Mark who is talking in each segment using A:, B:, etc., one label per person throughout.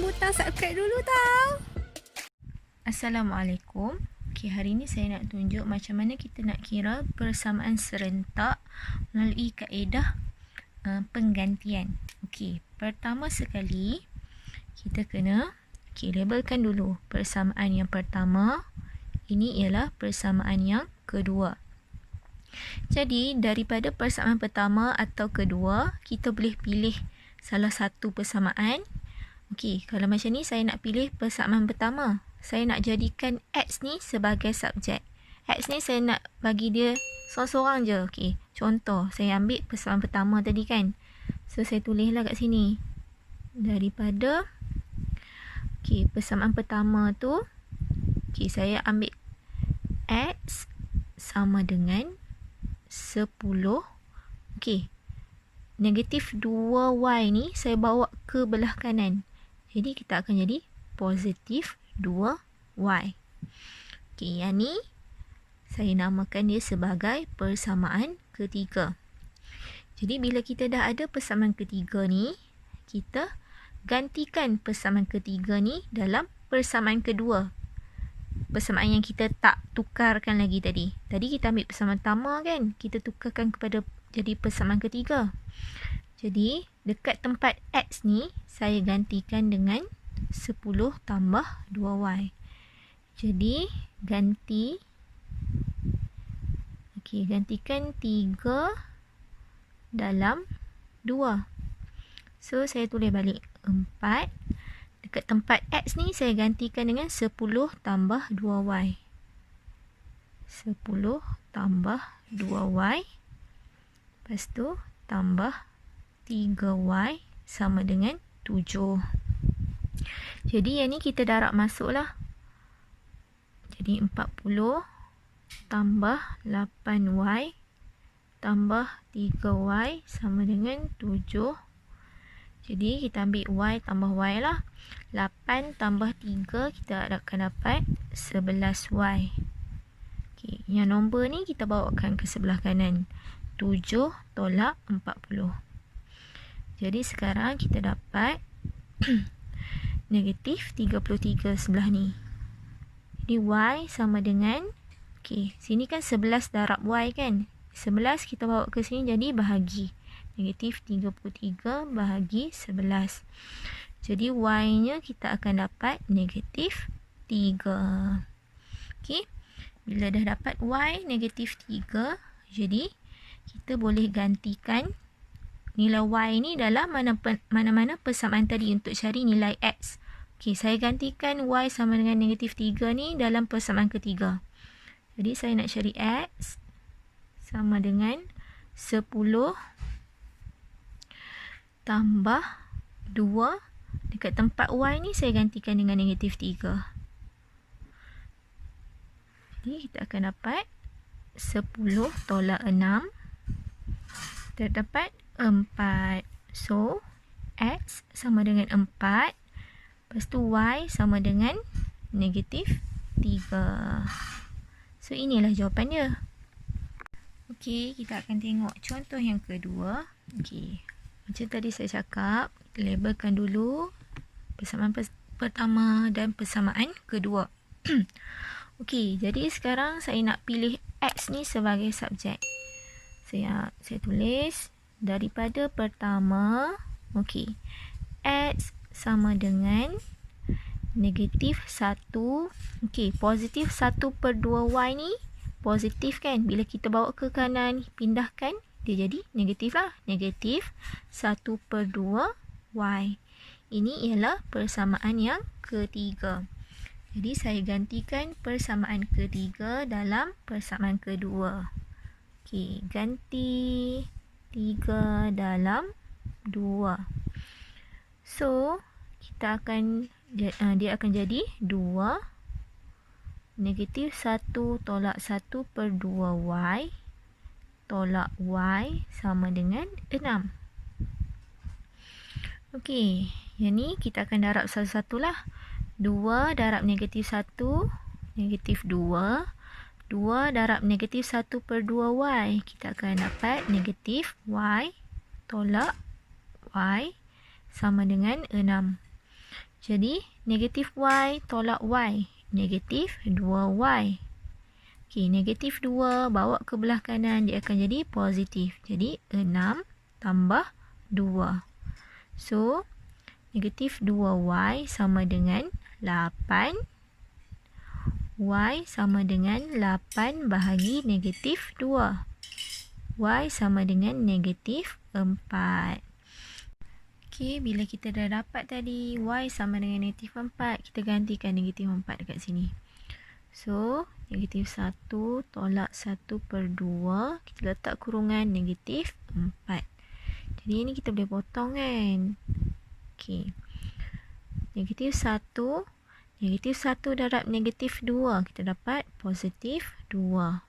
A: butang subscribe dulu tau.
B: Assalamualaikum. Hari ni saya nak tunjuk macam mana kita nak kira persamaan serentak melalui kaedah penggantian. Pertama sekali kita kena labelkan dulu persamaan yang pertama. Ini ialah persamaan yang kedua. Jadi daripada persamaan pertama atau kedua, kita boleh pilih salah satu persamaan. Kalau macam ni saya nak pilih persamaan pertama. Saya nak jadikan X ni sebagai subjek. X ni saya nak bagi dia seorang-seorang je. Contoh, saya ambil persamaan pertama tadi kan. So, saya tulislah kat sini. Daripada persamaan pertama tu, saya ambil X sama dengan 10. Negatif 2Y ni saya bawa ke belah kanan. Jadi, kita akan jadi positif 2Y. Yang ni saya namakan dia sebagai persamaan ketiga. Jadi bila kita dah ada persamaan ketiga ni, kita gantikan persamaan ketiga ni dalam persamaan kedua. Persamaan yang kita tak tukarkan lagi tadi. Tadi kita ambil persamaan pertama kan, kita tukarkan kepada jadi persamaan ketiga. Jadi dekat tempat X ni saya gantikan dengan 10 tambah 2Y. Jadi gantikan 3 dalam 2. So saya tulis balik 4. Dekat tempat X ni saya gantikan dengan 10 tambah 2Y. 10 tambah 2Y. Lepas tu tambah 3Y sama dengan 7. Jadi yang ni kita darab masuk lah. Jadi 40 tambah 8Y tambah 3Y sama dengan 7. Jadi kita ambil Y tambah Y lah. 8 tambah 3 kita akan dapat 11Y. Yang nombor ni kita bawakan ke sebelah kanan. 7 tolak 40. Jadi sekarang kita dapat negatif 33 sebelah ni. Jadi Y sama dengan, sini kan 11 darab Y kan. 11 kita bawa ke sini jadi bahagi. Negatif 33 bahagi 11. Jadi Y nya kita akan dapat negatif 3. Bila dah dapat Y negatif 3, jadi kita boleh gantikan nilai Y ni dalam mana-mana persamaan tadi untuk cari nilai X. Saya gantikan Y sama dengan negatif 3 ni dalam persamaan ketiga. Jadi saya nak cari X sama dengan 10 tambah 2. Dekat tempat Y ni saya gantikan dengan negatif 3. Jadi kita akan dapat 10 tolak 6. Kita dapat 4. So, X sama dengan 4. Lepas tu Y sama dengan negatif 3. So, inilah jawapan dia. Kita akan tengok contoh yang kedua. Macam tadi saya cakap, labelkan dulu persamaan pertama dan persamaan kedua. Jadi sekarang saya nak pilih X ni sebagai subjek. Saya tulis daripada pertama, X sama dengan negatif 1. Positif 1/2Y ni positif kan. Bila kita bawa ke kanan, pindahkan, dia jadi negatif lah. Negatif 1/2Y. Ini ialah persamaan yang ketiga. Jadi saya gantikan persamaan ketiga dalam persamaan kedua. Ganti 3 dalam 2. So, dia akan jadi 2 negatif 1 tolak 1/2Y tolak Y sama dengan 6. Yang ni kita akan darab satu-satu lah. 2 darab negatif 1, negatif 2. 2 darab negatif 1/2Y. Kita akan dapat negatif Y tolak Y sama dengan 6. Jadi, negatif Y tolak Y. Negatif 2Y. Okey, negatif 2 bawa ke belah kanan, dia akan jadi positif. Jadi, 6 tambah 2. So, negatif 2Y sama dengan 8. Y sama dengan 8 bahagi negatif 2. Y sama dengan negatif 4. Okey, bila kita dah dapat tadi Y sama dengan negatif 4, kita gantikan negatif 4 dekat sini. So, negatif 1 tolak 1/2, kita letak kurungan negatif 4. Jadi, ini kita boleh potong kan? Okey. Negatif 1, negatif 1 darab negatif 2, kita dapat positif 2.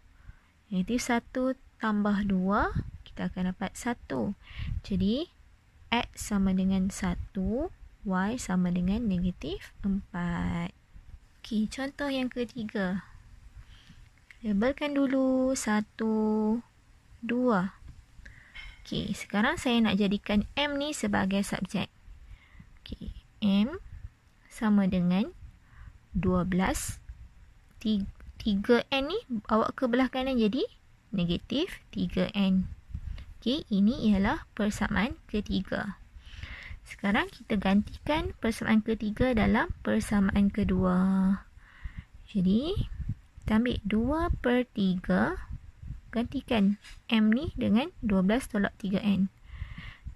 B: Negatif 1 tambah 2, kita akan dapat 1. Jadi, X sama dengan 1, Y sama dengan negatif 4. Okey, contoh yang ketiga. Labelkan dulu 1, 2. Okey, sekarang saya nak jadikan M ni sebagai subjek. Okey, M sama dengan 12. 3N ni bawa ke belah kanan jadi negatif 3N. Okey, ini ialah persamaan ketiga. Sekarang kita gantikan persamaan ketiga dalam persamaan kedua. Jadi, kita ambil 2/3. Gantikan M ni dengan 12 tolak 3N.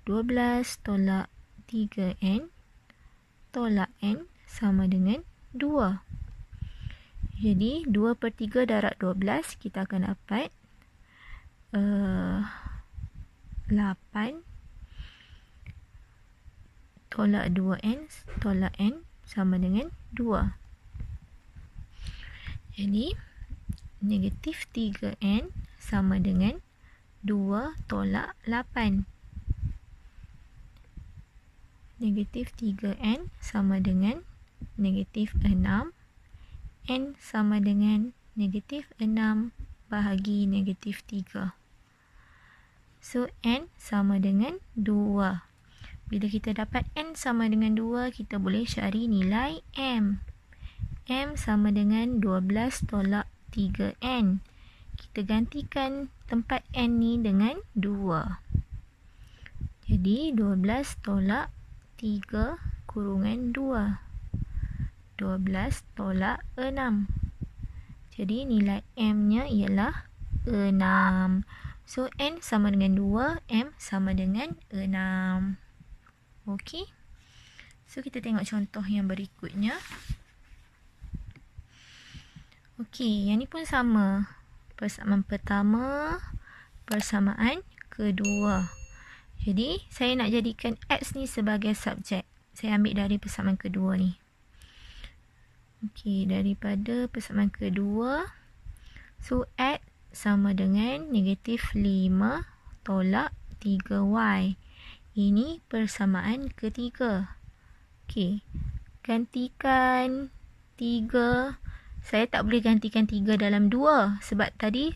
B: 12 tolak 3N tolak N sama dengan 2. Jadi, 2/3 darab 12, kita akan dapat 8 tolak 2N tolak N sama dengan 2. Jadi, negatif 3N sama dengan 2 tolak 8. Negatif 3N sama dengan negatif 6. N sama dengan negatif 6 bahagi negatif 3. So, N sama dengan 2. Bila kita dapat N sama dengan 2, kita boleh cari nilai M. M sama dengan 12 tolak 3N. Kita gantikan tempat N ni dengan 2. Jadi, 12 tolak 3 kurungan 2. 12 tolak 6. Jadi, nilai M-nya ialah 6. So, N sama dengan 2, M sama dengan 6. Okey. So, kita tengok contoh yang berikutnya. Okey, yang ni pun sama. Persamaan pertama, persamaan kedua. Jadi, saya nak jadikan X ni sebagai subjek. Saya ambil dari persamaan kedua ni. Okey, daripada persamaan kedua. So, X sama dengan negatif 5 tolak 3Y. Ini persamaan ketiga. Okey, gantikan 3. Saya tak boleh gantikan 3 dalam 2. Sebab tadi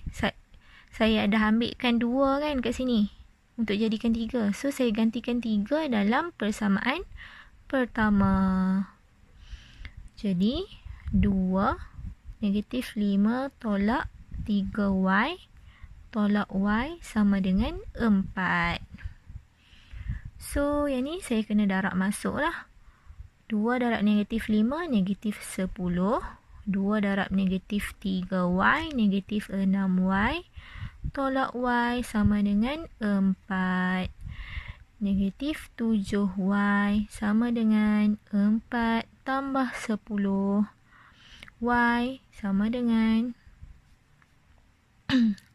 B: saya dah ambilkan 2 kan kat sini. Untuk jadikan 3. So, saya gantikan 3 dalam persamaan pertama. Jadi, 2 negatif 5 tolak 3Y tolak Y sama dengan 4. So, yang ni saya kena darab masuk lah. 2 darab negatif 5, negatif 10. 2 darab negatif 3Y, negatif 6Y. Tolak Y sama dengan 4. Negatif 7Y sama dengan 4 tambah 10. Y sama dengan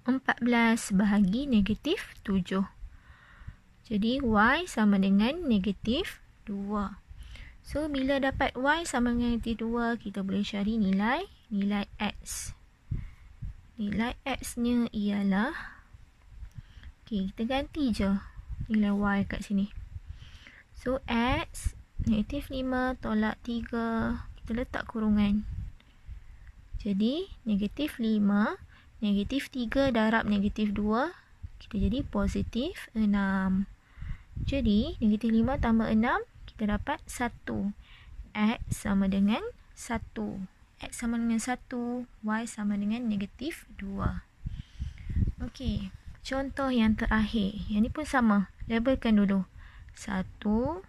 B: 14 bahagi negatif 7. Jadi, Y sama dengan negatif 2. So, bila dapat Y sama dengan negatif 2, kita boleh cari nilai X. Nilai X-nya ialah, okey, kita ganti je nilai Y kat sini. So, X, negatif 5 tolak 3, kita letak kurungan. Jadi, negatif 5, negatif 3 darab negatif 2, kita jadi positif 6. Jadi, negatif 5 tambah 6, kita dapat 1. X sama dengan 1. X sama dengan 1, Y sama dengan negatif 2. Okey, contoh yang terakhir. Yang ni pun sama. Labelkan dulu. 1, 2.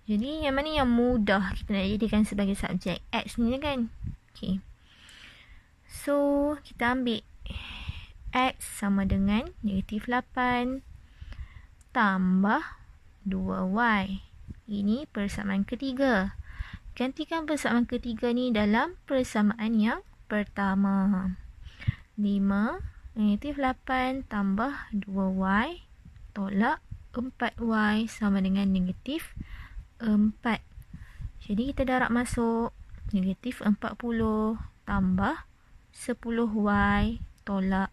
B: Jadi yang mana yang mudah kita nak jadikan sebagai subjek? X ni kan? Okey. So, kita ambil X sama dengan negatif 8 tambah 2Y. Ini persamaan ketiga. Gantikan persamaan ketiga ni dalam persamaan yang pertama. 5 negatif 8 tambah 2Y tolak 4Y sama dengan negatif 4. Jadi kita darab masuk negatif 40 tambah 10Y tolak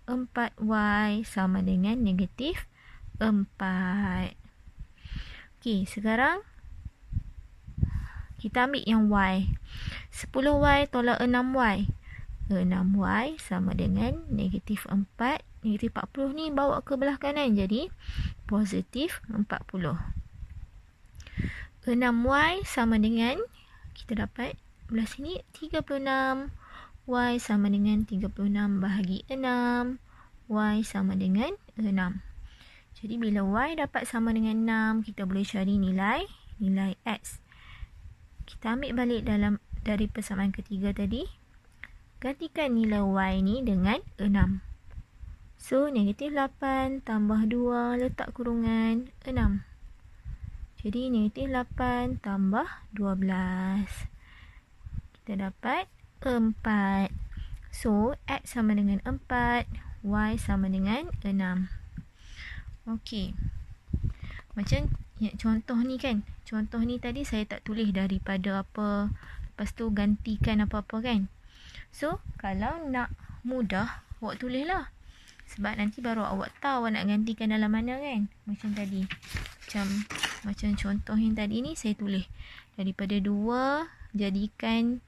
B: 4Y sama dengan negatif 4. Okey, sekarang kita ambil yang Y. 10Y tolak 6Y. 6Y sama dengan negatif 4. Negatif 40 ni bawa ke belah kanan. Jadi, positif 40. 6Y sama dengan, kita dapat belah sini 36. Y sama dengan 36 bahagi 6. Y sama dengan 6. Jadi bila Y dapat sama dengan 6, kita boleh cari nilai X. Kita ambil balik dari persamaan ketiga tadi. Gantikan nilai Y ni dengan 6. So, negatif 8 tambah 2 letak kurungan 6. Jadi, negatif 8 tambah 12. Kita dapat 4. So, X sama dengan 4. Y sama dengan 6. Okey. Macam contoh ni kan. Contoh ni tadi saya tak tulis daripada apa. Lepas tu gantikan apa-apa kan. So, kalau nak mudah, awak tulislah. Sebab nanti baru awak tahu nak gantikan dalam mana kan. Macam tadi. Macam contoh yang tadi ni saya tulis. Daripada 2, jadikan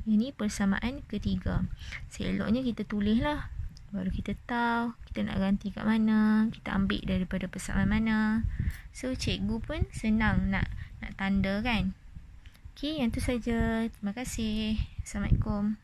B: ini persamaan ketiga. Seeloknya kita tulislah. Baru kita tahu kita nak ganti kat mana. Kita ambil daripada persamaan mana. So, cikgu pun senang nak tanda kan. Okey, yang tu saja. Terima kasih. Assalamualaikum.